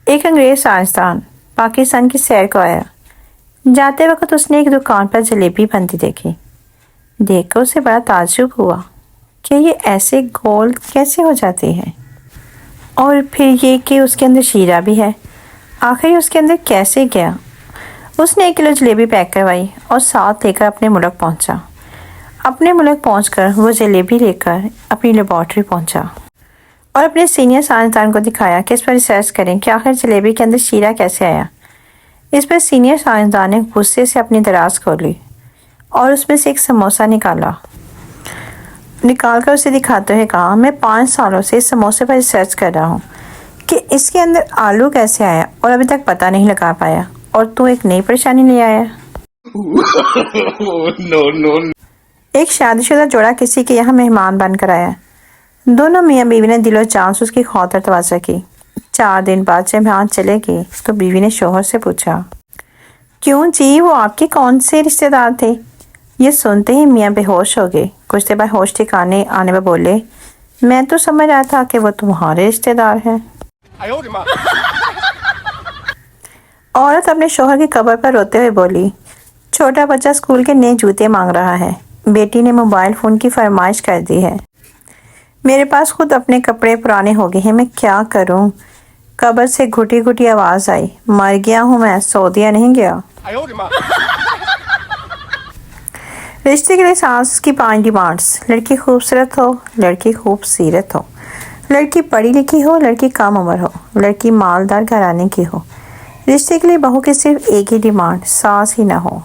ایک انگریز سائنسدان پاکستان کی سیر کو آیا۔ جاتے وقت اس نے ایک دکان پر جلیبی بنتی دیکھی۔ دیکھ کر اسے بڑا تعجب ہوا کہ یہ ایسے گول کیسے ہو جاتی ہے، اور پھر یہ کہ اس کے اندر شیرہ بھی ہے، آخر اس کے اندر کیسے گیا؟ اس نے 1 کلو جلیبی پیک کروائی اور ساتھ لے کر اپنے ملک پہنچا۔ اپنے ملک پہنچ کر وہ جلیبی لے کر اپنی لیبارٹری پہنچا اور اپنے سینئر سائنسدان کو دکھایا کہ اس پر ریسرچ کریں کہ آخر جلیبی کے اندر شیرہ کیسے آیا۔ اس پر سینئر سائنسدان نے غصے سے اپنی دراز کھولی اور اس میں سے ایک سموسہ نکال کر اسے دکھاتے ہوئے کہا، میں 5 سالوں سے اس سموسے پر ریسرچ کر رہا ہوں کہ اس کے اندر آلو کیسے آیا اور ابھی تک پتہ نہیں لگا پایا، اور تو ایک نئی پریشانی لے آیا۔ ایک شادی شدہ جوڑا کسی کے یہاں مہمان بن کر آیا۔ دونوں میاں بیوی نے دل و جان سے اس کی خاطر توجہ کی۔ 4 دن بعد جب مہمان چلے گئے تو بیوی نے شوہر سے پوچھا، کیوں جی، وہ آپ کے کون سے رشتے دار تھے؟ یہ سنتے ہی میاں بے ہوش ہو گئے۔ کچھ دیر بعد ہوش ٹھکانے آنے میں بولے، میں تو سمجھ رہا تھا کہ وہ تمہارے رشتے دار ہیں۔ عورت اپنے شوہر کی قبر پر روتے ہوئے بولی، چھوٹا بچہ اسکول کے نئے جوتے مانگ رہا ہے، بیٹی نے موبائل فون کی فرمائش کر دی ہے، میرے پاس خود اپنے کپڑے پرانے ہو گئے ہیں، میں کیا کروں؟ قبر سے گھٹی گھٹی آواز آئی، مر گیا ہوں میں، سعودیہ نہیں گیا۔ رشتے کے لیے ساس کی 5 ڈیمانڈز: لڑکی خوبصورت ہو، لڑکی خوب سیرت ہو، لڑکی پڑھی لکھی ہو، لڑکی کم عمر ہو، لڑکی مالدار گھرانے کی ہو۔ رشتے کے لیے بہو کی صرف ایک ہی ڈیمانڈ، ساس ہی نہ ہو۔